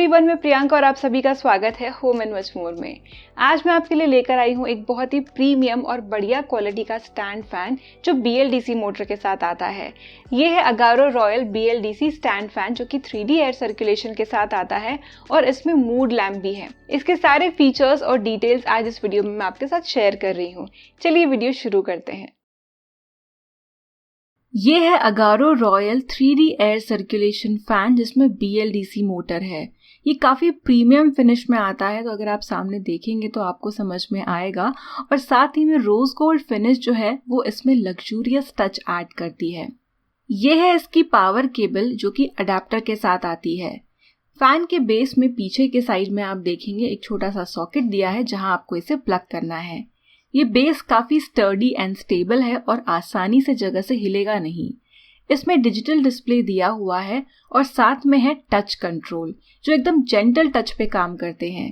Everyone, मैं प्रियंका और आप सभी का स्वागत है होम एंड मच मोर में। आज मैं आपके लिए लेकर आई हूँ एक बहुत ही प्रीमियम और बढ़िया क्वालिटी का स्टैंड फैन जो BLDC मोटर के साथ आता है। ये है Agaro royal BLDC stand fan जो कि 3D एयर सर्कुलेशन के साथ आता है और इसमें मूड लैम्प भी है। इसके सारे फीचर्स और डिटेल्स आज इस वीडियो में मैं आपके साथ शेयर कर रही हूँ। चलिए वीडियो शुरू करते हैं। ये है Agaro royal 3D air circulation fan जिसमें BLDC मोटर है। ये काफ़ी प्रीमियम फिनिश में आता है, तो अगर आप सामने देखेंगे तो आपको समझ में आएगा। और साथ ही में रोज गोल्ड फिनिश जो है वो इसमें लग्जूरियस टच ऐड करती है। ये है इसकी पावर केबल जो कि अडेप्टर के साथ आती है। फैन के बेस में पीछे के साइड में आप देखेंगे एक छोटा सा सॉकेट दिया है जहां आपको इसे प्लग करना है। ये बेस काफ़ी स्टर्डी एंड स्टेबल है और आसानी से जगह से हिलेगा नहीं। इसमें डिजिटल डिस्प्ले दिया हुआ है और साथ में है टच कंट्रोल जो एकदम जेंटल टच पे काम करते हैं।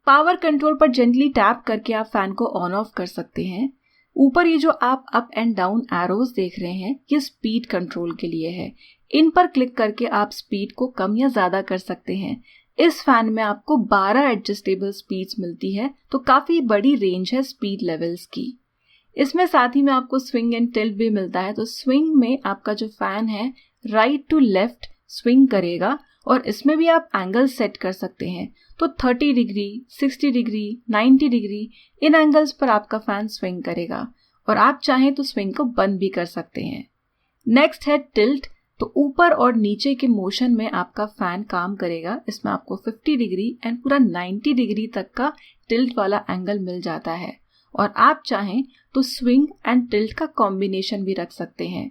पावर कंट्रोल पर जेंटली टैप करके आप फैन को ऑन ऑफ कर सकते हैं। ऊपर ये जो आप अप एंड डाउन एरोज देख रहे हैं ये स्पीड कंट्रोल के लिए है। इन पर क्लिक करके आप स्पीड को कम या ज़्यादा कर सकते हैं। इस फैन में आपको 12 एडजस्टेबल स्पीड्स मिलती है, तो काफ़ी बड़ी रेंज है स्पीड लेवल्स की। इसमें साथ ही में आपको स्विंग एंड टिल्ट भी मिलता है। तो स्विंग में आपका जो फैन है राइट टू लेफ्ट स्विंग करेगा और इसमें भी आप एंगल सेट कर सकते हैं। तो 30 degree, 60 degree, 90 degree in angles पर आपका फैन स्विंग करेगा और आप चाहें तो स्विंग को बंद भी कर सकते हैं। नेक्स्ट है टिल्ट। तो ऊपर और नीचे के मोशन में आपका फैन काम करेगा। इसमें आपको 50 डिग्री एंड पूरा 90 डिग्री तक का टिल्ट वाला एंगल मिल जाता है और आप चाहें तो स्विंग एंड टिल्ट का कॉम्बिनेशन भी रख सकते हैं।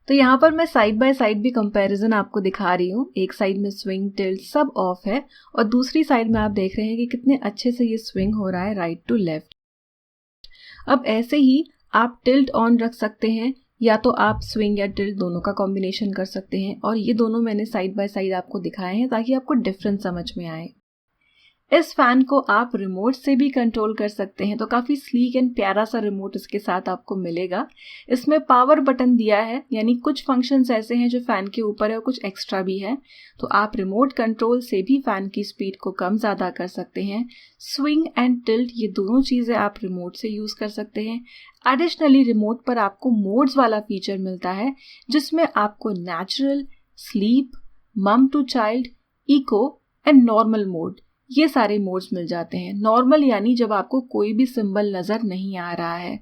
तो यहाँ पर मैं साइड बाय साइड भी कंपैरिजन आपको दिखा रही हूँ। एक साइड में स्विंग टिल्ट सब ऑफ है और दूसरी साइड में आप देख रहे हैं कि कितने अच्छे से ये स्विंग हो रहा है राइट टू लेफ्ट। अब ऐसे ही आप टिल्ट ऑन रख सकते हैं या तो आप स्विंग या टिल्ट दोनों का कॉम्बिनेशन कर सकते हैं। और ये दोनों मैंने साइड बाय साइड आपको दिखाए हैं ताकि आपको डिफरेंस समझ में आए। इस फैन को आप रिमोट से भी कंट्रोल कर सकते हैं। तो काफ़ी स्लीक एंड प्यारा सा रिमोट इसके साथ आपको मिलेगा। इसमें पावर बटन दिया है, यानी कुछ फंक्शंस ऐसे हैं जो फैन के ऊपर है और कुछ एक्स्ट्रा भी है। तो आप रिमोट कंट्रोल से भी फैन की स्पीड को कम ज़्यादा कर सकते हैं। स्विंग एंड टिल्ट ये दोनों चीज़ें आप रिमोट से यूज़ कर सकते हैं। एडिशनली रिमोट पर आपको मोड्स वाला फीचर मिलता है जिसमें आपको natural, sleep, mum to child, eco and normal mode ये सारे मोड्स मिल जाते हैं। नॉर्मल यानी जब आपको कोई भी सिंबल नज़र नहीं आ रहा है।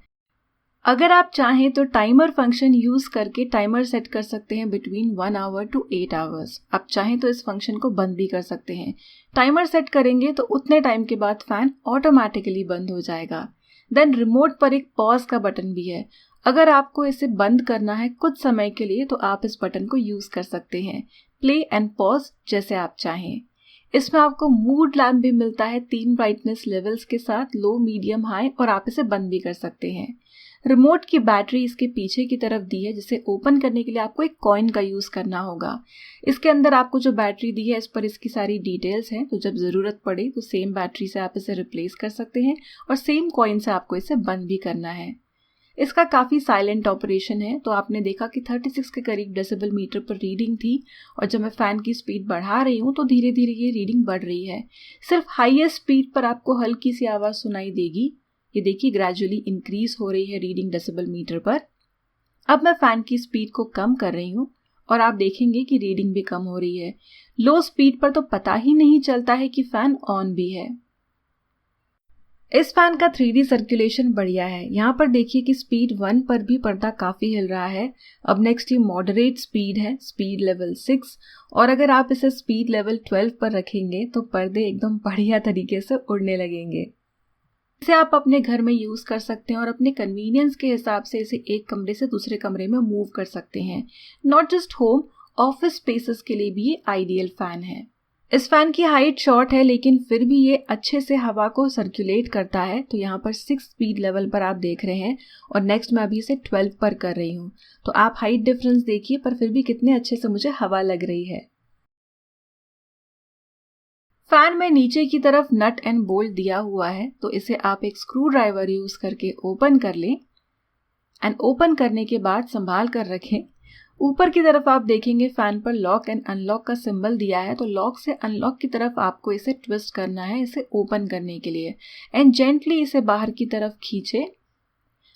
अगर आप चाहें तो टाइमर फंक्शन यूज़ करके टाइमर सेट कर सकते हैं बिटवीन 1 आवर टू 8 आवर्स। आप चाहें तो इस फंक्शन को बंद भी कर सकते हैं। टाइमर सेट करेंगे तो उतने टाइम के बाद फैन ऑटोमेटिकली बंद हो जाएगा। देन रिमोट पर एक पॉज का बटन भी है। अगर आपको इसे बंद करना है कुछ समय के लिए तो आप इस बटन को यूज़ कर सकते हैं। प्ले एंड पॉज जैसे आप चाहें। इसमें आपको मूड लैम्प भी मिलता है 3 ब्राइटनेस लेवल्स के साथ, लो, मीडियम, हाई, और आप इसे बंद भी कर सकते हैं। रिमोट की बैटरी इसके पीछे की तरफ दी है जिसे ओपन करने के लिए आपको एक कॉइन का यूज़ करना होगा। इसके अंदर आपको जो बैटरी दी है इस पर इसकी सारी डिटेल्स हैं, तो जब ज़रूरत पड़े तो सेम बैटरी से आप इसे रिप्लेस कर सकते हैं और सेम कॉइन से आपको इसे बंद भी करना है। इसका काफ़ी साइलेंट ऑपरेशन है। तो आपने देखा कि 36 के करीब डेसिबल मीटर पर रीडिंग थी और जब मैं फ़ैन की स्पीड बढ़ा रही हूँ तो धीरे धीरे ये रीडिंग बढ़ रही है। सिर्फ हाईएस्ट स्पीड पर आपको हल्की सी आवाज़ सुनाई देगी। ये देखिए ग्रेजुअली इंक्रीज हो रही है रीडिंग डेसिबल मीटर पर। अब मैं फ़ैन की स्पीड को कम कर रही हूँ और आप देखेंगे कि रीडिंग भी कम हो रही है। लो स्पीड पर तो पता ही नहीं चलता है कि फ़ैन ऑन भी है। इस फैन का 3D सर्कुलेशन बढ़िया है। यहाँ पर देखिए कि स्पीड 1 पर भी पर्दा काफ़ी हिल रहा है। अब नेक्स्ट ये मॉडरेट स्पीड है, स्पीड लेवल 6, और अगर आप इसे स्पीड लेवल 12 पर रखेंगे तो पर्दे एकदम बढ़िया तरीके से उड़ने लगेंगे। इसे आप अपने घर में यूज़ कर सकते हैं और अपने कन्वीनियंस के हिसाब से इसे एक कमरे से दूसरे कमरे में मूव कर सकते हैं। Not just home, office spaces के लिए भी ये आइडियल फ़ैन है। इस फैन की हाइट शॉर्ट है लेकिन फिर भी ये अच्छे से हवा को सर्कुलेट करता है। तो यहाँ पर 6 स्पीड लेवल पर आप देख रहे हैं और नेक्स्ट मैं अभी इसे 12 पर कर रही हूँ। तो आप हाइट डिफरेंस देखिए, पर फिर भी कितने अच्छे से मुझे हवा लग रही है। फैन में नीचे की तरफ नट एंड बोल्ट दिया हुआ है, तो इसे आप एक स्क्रू ड्राइवर यूज करके ओपन कर लें एंड ओपन करने के बाद संभाल कर रखें ऊपर की तरफ आप देखेंगे फैन पर लॉक एंड अनलॉक का सिंबल दिया है, तो लॉक से अनलॉक की तरफ आपको इसे ट्विस्ट करना है इसे ओपन करने के लिए एंड जेंटली इसे बाहर की तरफ खींचे।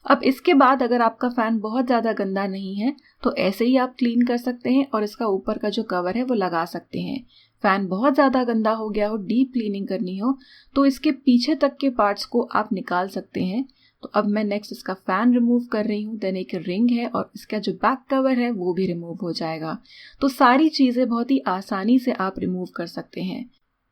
अब इसके बाद अगर आपका फैन बहुत ज़्यादा गंदा नहीं है तो ऐसे ही आप क्लीन कर सकते हैं और इसका ऊपर का जो कवर है वो लगा सकते हैं। फैन बहुत ज़्यादा गंदा हो गया हो, डीप क्लीनिंग करनी हो, तो इसके पीछे तक के पार्ट्स को आप निकाल सकते हैं। तो अब मैं नेक्स्ट इसका फैन रिमूव कर रही हूँ। देन एक रिंग है और इसका जो बैक कवर है वो भी रिमूव हो जाएगा। तो सारी चीज़ें बहुत ही आसानी से आप रिमूव कर सकते हैं।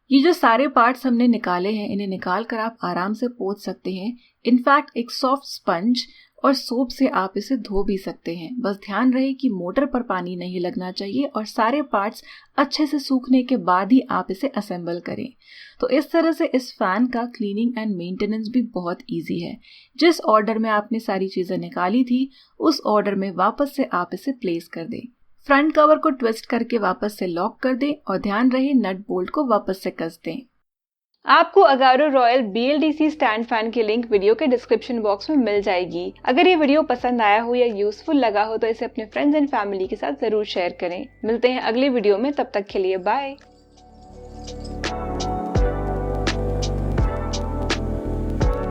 ये जो सारे पार्ट्स हमने निकाले हैं इन्हें निकाल कर आप आराम से पोंछ सकते हैं। इनफैक्ट एक सॉफ्ट स्पंज और सोप से आप इसे धो भी सकते हैं। बस ध्यान रहे कि मोटर पर पानी नहीं लगना चाहिए और सारे पार्ट्स अच्छे से सूखने के बाद ही आप इसे असेंबल करें। तो इस तरह से इस फैन का क्लीनिंग एंड मेंटेनेंस भी बहुत इजी है। जिस ऑर्डर में आपने सारी चीज़ें निकाली थी उस ऑर्डर में वापस से आप इसे प्लेस कर दें। फ्रंट कवर को ट्विस्ट करके वापस से लॉक कर दें और ध्यान रहे नट बोल्ट को वापस से कस दें। आपको Agaro royal BLDC stand fan की लिंक वीडियो के डिस्क्रिप्शन बॉक्स में मिल जाएगी। अगर ये वीडियो पसंद आया हो या यूजफुल लगा हो तो इसे अपने फ्रेंड्स एंड फैमिली के साथ जरूर शेयर करें। मिलते हैं अगली वीडियो में, तब तक के लिए बाय।